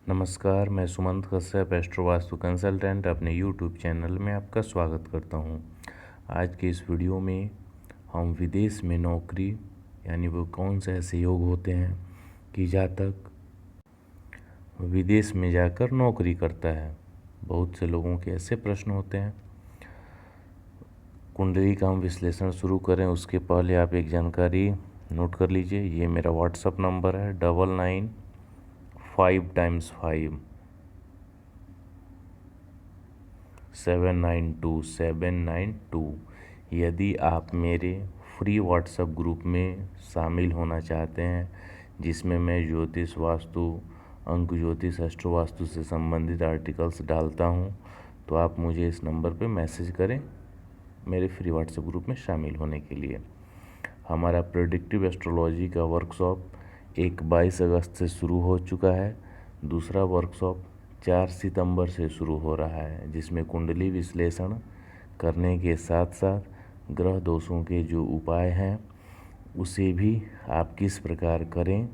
नमस्कार, मैं Sumant Kashyap astro vastu consultant अपने यूट्यूब चैनल में आपका स्वागत करता हूं। आज के इस वीडियो में हम विदेश में नौकरी यानी वो कौन से ऐसे योग होते हैं कि जातक विदेश में जाकर नौकरी करता है। बहुत से लोगों के ऐसे प्रश्न होते हैं। कुंडली का हम विश्लेषण शुरू करें उसके पहले आप एक जानकारी नोट कर लीजिए। ये मेरा व्हाट्सअप नंबर है 99 5 792 यदि आप मेरे फ्री व्हाट्सएप ग्रुप में शामिल होना चाहते हैं जिसमें मैं ज्योतिष वास्तु अंक ज्योतिष एस्ट्रो वास्तु से संबंधित आर्टिकल्स डालता हूं, तो आप मुझे इस नंबर पे मैसेज करें मेरे फ्री व्हाट्सएप ग्रुप में शामिल होने के लिए। हमारा प्रेडिक्टिव एस्ट्रोलॉजी का वर्कशॉप 22 अगस्त से शुरू हो चुका है। दूसरा वर्कशॉप 4 सितंबर से शुरू हो रहा है, जिसमें कुंडली विश्लेषण करने के साथ साथ ग्रह दोषों के जो उपाय हैं उसे भी आप किस प्रकार करें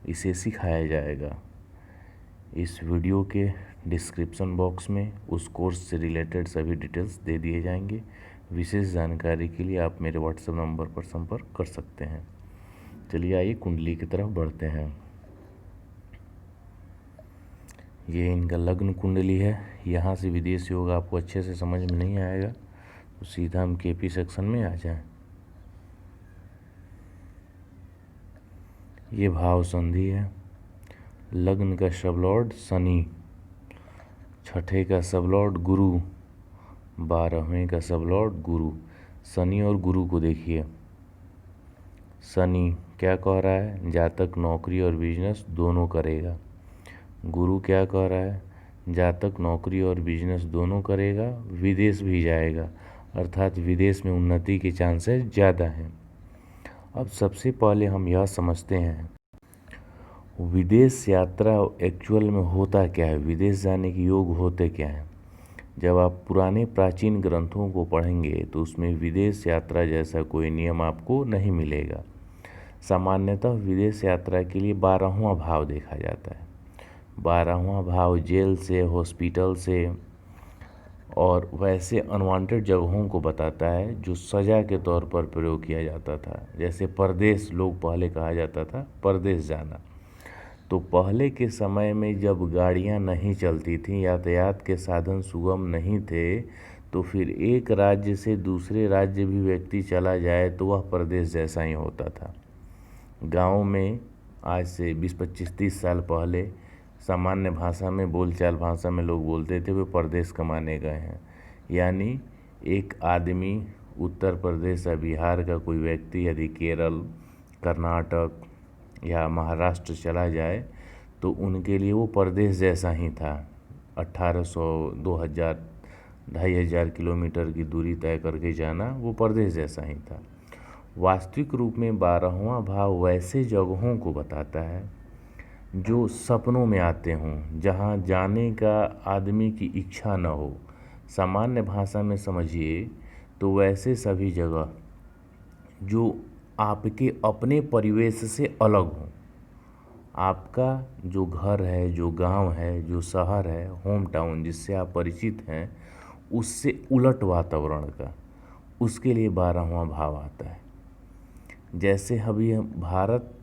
इसे सिखाया जाएगा। इस वीडियो के डिस्क्रिप्शन बॉक्स में उस कोर्स से रिलेटेड सभी डिटेल्स दे दिए जाएंगे। विशेष जानकारी के लिए आप मेरे व्हाट्सएप नंबर पर संपर्क कर सकते हैं। चलिए आइए कुंडली की तरफ बढ़ते हैं। ये इनका लग्न कुंडली है। यहाँ से विदेश योग आपको अच्छे से समझ में नहीं आएगा तो सीधा हम केपी सेक्शन में आ जाएं। ये भाव संधि है। लग्न का सबलॉर्ड शनि, छठे का सबलॉर्ड गुरु, 12वें का सबलॉर्ड गुरु। शनि और गुरु को देखिए। शनि क्या कह रहा है? जातक नौकरी और बिजनेस दोनों करेगा। गुरु क्या कह रहा है? जातक नौकरी और बिजनेस दोनों करेगा, विदेश भी जाएगा, अर्थात विदेश में उन्नति के चांसेस ज़्यादा हैं। अब सबसे पहले हम यह समझते हैं विदेश यात्रा एक्चुअल में होता क्या है, विदेश जाने के योग होते क्या हैं। जब आप पुराने प्राचीन ग्रंथों को पढ़ेंगे तो उसमें विदेश यात्रा जैसा कोई नियम आपको नहीं मिलेगा। सामान्यतः विदेश यात्रा के लिए 12वां भाव देखा जाता है। 12वां भाव जेल से, हॉस्पिटल से और वैसे अनवांटेड जगहों को बताता है जो सज़ा के तौर पर प्रयोग किया जाता था। जैसे परदेश लोग पहले कहा जाता था परदेश जाना। तो पहले के समय में जब गाड़ियां नहीं चलती थीं, यातायात के साधन सुगम नहीं थे, तो फिर एक राज्य से दूसरे राज्य भी व्यक्ति चला जाए तो वह प्रदेश जैसा ही होता था। गांव में आज से 20-25-30 साल पहले सामान्य भाषा में, बोलचाल भाषा में लोग बोलते थे वे परदेश कमाने गए हैं। यानी एक आदमी उत्तर प्रदेश या बिहार का कोई व्यक्ति यदि केरल, कर्नाटक या महाराष्ट्र चला जाए तो उनके लिए वो परदेश जैसा ही था। 1800, 2000, 2500 किलोमीटर की दूरी तय करके जाना वो परदेश जैसा ही था। वास्तविक रूप में 12वां भाव वैसे जगहों को बताता है जो सपनों में आते हों, जहाँ जाने का आदमी की इच्छा न हो। सामान्य भाषा में समझिए तो वैसे सभी जगह जो आपके अपने परिवेश से अलग हो। आपका जो घर है, जो गांव है, जो शहर है, होम टाउन जिससे आप परिचित हैं, उससे उलट वातावरण का, उसके लिए 12वां भाव आता है। जैसे अभी हम भारत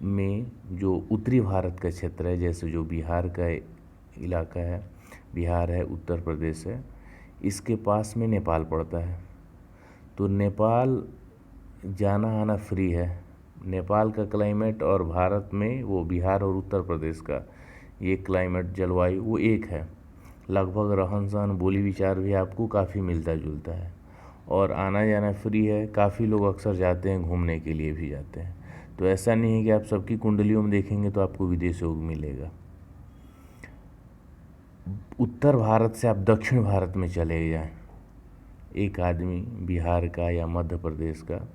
में जो उत्तरी भारत का क्षेत्र है, जैसे जो बिहार का इलाका है, बिहार है, उत्तर प्रदेश है, इसके पास में नेपाल पड़ता है। तो नेपाल जाना आना फ्री है। नेपाल का क्लाइमेट और भारत में वो बिहार और उत्तर प्रदेश का ये क्लाइमेट, जलवायु वो एक है। लगभग रहन सहन, बोली विचार भी आपको काफ़ी मिलता जुलता है और आना जाना फ्री है। काफ़ी लोग अक्सर जाते हैं, घूमने के लिए भी जाते हैं। तो ऐसा नहीं है कि आप सबकी कुंडलियों में देखेंगे तो आपको विदेश योग मिलेगा। उत्तर भारत से आप दक्षिण भारत में चले जाएं, एक आदमी बिहार का या मध्य प्रदेश का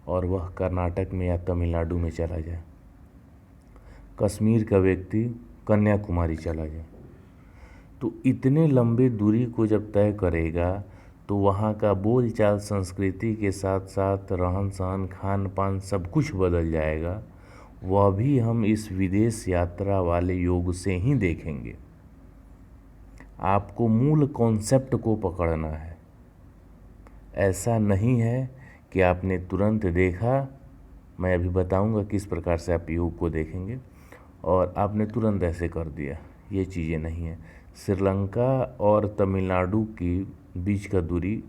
और वह कर्नाटक में या तमिलनाडु में चला जाए, कश्मीर का व्यक्ति कन्याकुमारी चला जाए, तो इतने लंबे दूरी को जब तय करेगा तो वहाँ का बोलचाल, संस्कृति के साथ साथ रहन सहन, खान पान सब कुछ बदल जाएगा। वह भी हम इस विदेश यात्रा वाले योग से ही देखेंगे। आपको मूल कॉन्सेप्ट को पकड़ना है। ऐसा नहीं है कि आपने तुरंत देखा, मैं अभी बताऊंगा किस प्रकार से आप योग को देखेंगे, और आपने तुरंत ऐसे कर दिया, ये चीज़ें नहीं है। श्रीलंका और तमिलनाडु की बीच का दूरी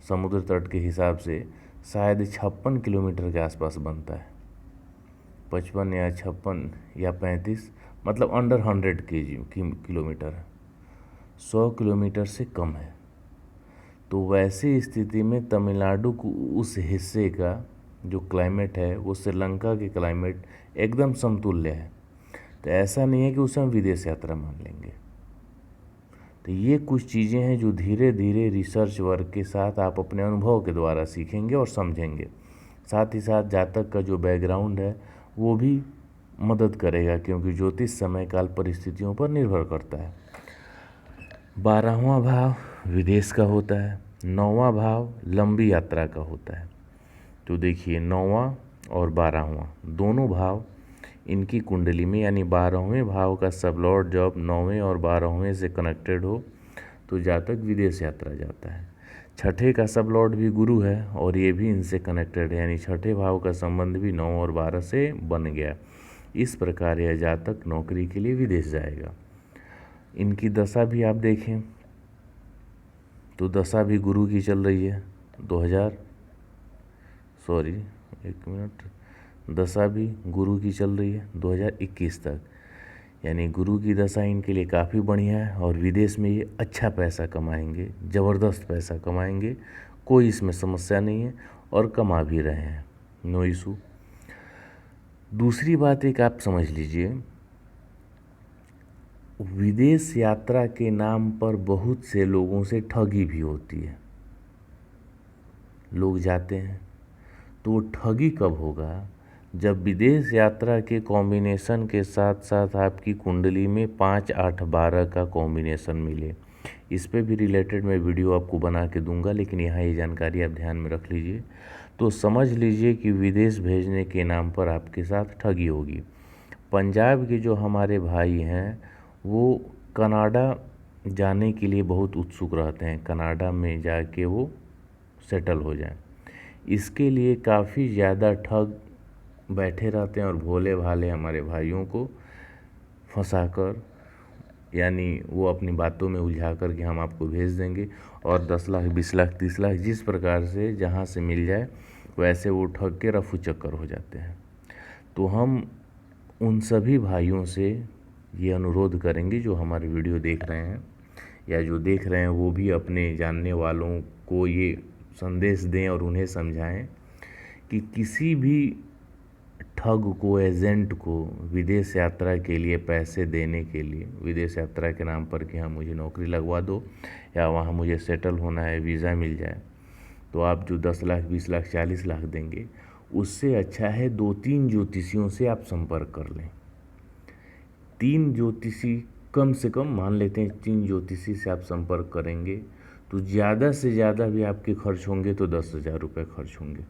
समुद्र तट के हिसाब से शायद 56 किलोमीटर के आसपास बनता है। 55 या 56 या 35, मतलब अंडर 100 किलोमीटर है। 100 किलोमीटर से कम है। तो वैसी स्थिति में तमिलनाडु को उस हिस्से का जो क्लाइमेट है वो श्रीलंका के क्लाइमेट एकदम समतुल्य है। तो ऐसा नहीं है कि उसे हम विदेश यात्रा मान लेंगे। तो ये कुछ चीज़ें हैं जो धीरे धीरे रिसर्च वर्क के साथ आप अपने अनुभव के द्वारा सीखेंगे और समझेंगे। साथ ही साथ जातक का जो बैकग्राउंड है वो भी मदद करेगा, क्योंकि ज्योतिष समय काल परिस्थितियों पर निर्भर करता है। 12वां भाव विदेश का होता है, 9वां भाव लंबी यात्रा का होता है। तो देखिए 9वां और 12वां दोनों भाव इनकी कुंडली में, यानी 12वें भाव का सब लॉर्ड जब 9वें और 12वें से कनेक्टेड हो तो जातक विदेश यात्रा जाता है। छठे का सब लॉर्ड भी गुरु है और ये भी इनसे कनेक्टेड है, यानी छठे भाव का संबंध भी 9 और 12 से बन गया। इस प्रकार यह जातक नौकरी के लिए विदेश जाएगा। इनकी दशा भी आप देखें तो दशा भी गुरु की चल रही है। दशा भी गुरु की चल रही है 2021 तक, यानी गुरु की दशा इनके लिए काफ़ी बढ़िया है और विदेश में ये अच्छा पैसा कमाएंगे, ज़बरदस्त पैसा कमाएंगे, कोई इसमें समस्या नहीं है और कमा भी रहे हैं, नो इशू। दूसरी बात एक आप समझ लीजिए, विदेश यात्रा के नाम पर बहुत से लोगों से ठगी भी होती है। लोग जाते हैं तो वो ठगी कब होगा, जब विदेश यात्रा के कॉम्बिनेशन के साथ साथ आपकी कुंडली में 5, 8, 12 का कॉम्बिनेशन मिले। इस पे भी रिलेटेड मैं वीडियो आपको बना के दूंगा, लेकिन यहाँ ये जानकारी आप ध्यान में रख लीजिए। तो समझ लीजिए कि विदेश भेजने के नाम पर आपके साथ ठगी होगी। पंजाब के जो हमारे भाई हैं वो कनाडा जाने के लिए बहुत उत्सुक रहते हैं, कनाडा में जाके वो सेटल हो जाएं। इसके लिए काफ़ी ज़्यादा ठग बैठे रहते हैं और भोले भाले हमारे भाइयों को फंसाकर, यानी वो अपनी बातों में उलझा कर कि हम आपको भेज देंगे और 10 लाख 20 लाख 30 लाख जिस प्रकार से जहाँ से मिल जाए वैसे वो ठग के रफू चक्कर हो जाते हैं। तो हम उन सभी भाइयों से ये अनुरोध करेंगे जो हमारे वीडियो देख रहे हैं या जो देख रहे हैं वो भी अपने जानने वालों को ये संदेश दें और उन्हें समझाएं कि किसी भी ठग को, एजेंट को विदेश यात्रा के लिए पैसे देने के लिए, विदेश यात्रा के नाम पर कि हाँ मुझे नौकरी लगवा दो या वहाँ मुझे सेटल होना है, वीज़ा मिल जाए, तो आप जो 10 लाख 20 लाख 40 लाख देंगे, उससे अच्छा है 2-3 ज्योतिषियों से आप संपर्क कर लें। 3 ज्योतिषी कम से कम मान लेते हैं, 3 ज्योतिषी से आप संपर्क करेंगे तो ज़्यादा से ज़्यादा भी आपके खर्च होंगे तो 10,000 रुपये खर्च होंगे।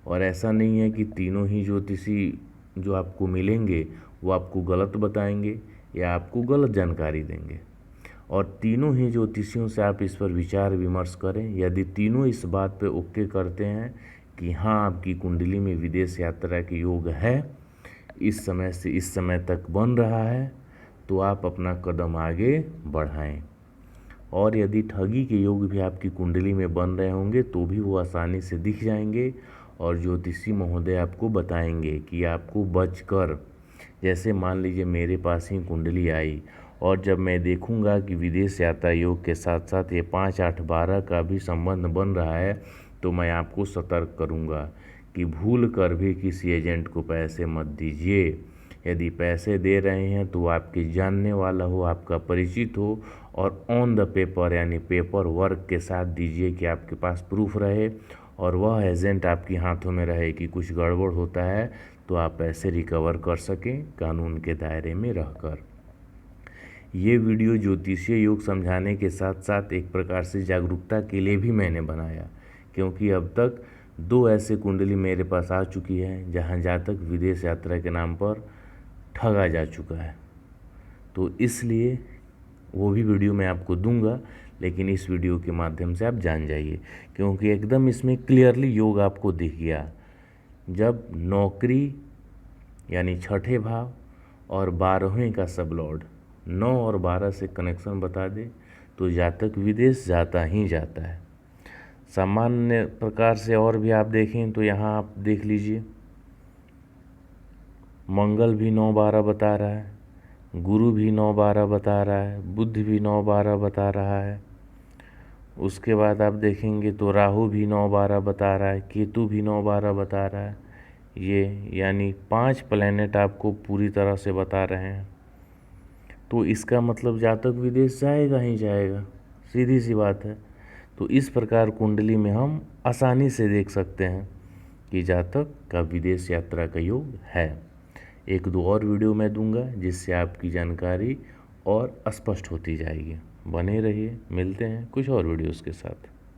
और ऐसा नहीं है कि तीनों ही ज्योतिषी जो आपको मिलेंगे वो आपको गलत बताएंगे या आपको गलत जानकारी देंगे। और तीनों ही ज्योतिषियों से आप इस पर विचार विमर्श करें। यदि तीनों इस बात पे ओके करते हैं कि हाँ आपकी कुंडली में विदेश यात्रा के योग है, इस समय से इस समय तक बन रहा है, तो आप अपना कदम आगे बढ़ाएं। और यदि ठगी के योग भी आपकी कुंडली में बन रहे होंगे तो भी वो आसानी से दिख जाएंगे और ज्योतिषी महोदय आपको बताएंगे कि आपको बचकर, जैसे मान लीजिए मेरे पास ही कुंडली आई और जब मैं देखूंगा कि विदेश यात्रा योग के साथ साथ ये 5, 8, 12 का भी संबंध बन रहा है, तो मैं आपको सतर्क करूंगा कि भूल कर भी किसी एजेंट को पैसे मत दीजिए। यदि पैसे दे रहे हैं तो आपके जानने वाला हो, आपका परिचित हो और ऑन द पेपर यानी पेपर वर्क के साथ दीजिए कि आपके पास प्रूफ रहे और वह एजेंट आपके हाथों में रहे कि कुछ गड़बड़ होता है तो आप पैसे रिकवर कर सकें कानून के दायरे में रहकर। ये वीडियो ज्योतिषीय योग समझाने के साथ साथ एक प्रकार से जागरूकता के लिए भी मैंने बनाया, क्योंकि अब तक 2 ऐसे कुंडली मेरे पास आ चुकी है जहां जातक विदेश यात्रा के नाम पर ठगा जा चुका है। तो इसलिए वो भी वीडियो मैं आपको दूंगा, लेकिन इस वीडियो के माध्यम से आप जान जाइए, क्योंकि एकदम इसमें क्लियरली योग आपको दिख गया। जब नौकरी यानी छठे भाव और 12वें का सब लॉर्ड 9 और 12 से कनेक्शन बता दे तो जातक विदेश जाता ही जाता है। सामान्य प्रकार से और भी आप देखें तो यहाँ आप देख लीजिए, मंगल भी 9-12 बता रहा है, गुरु भी 9-12 बता रहा है, बुध भी 9-12 बता रहा है। उसके बाद आप देखेंगे तो राहु भी 9-12 बता रहा है, केतु भी 9-12 बता रहा है। ये यानी 5 प्लैनेट आपको पूरी तरह से बता रहे हैं। तो इसका मतलब जातक विदेश जाएगा ही जाएगा, सीधी सी बात है। तो इस प्रकार कुंडली में हम आसानी से देख सकते हैं कि जातक का विदेश यात्रा का योग है। 1-2 और वीडियो मैं दूंगा जिससे आपकी जानकारी और स्पष्ट होती जाएगी। बने रहिए, मिलते हैं कुछ और वीडियोस के साथ।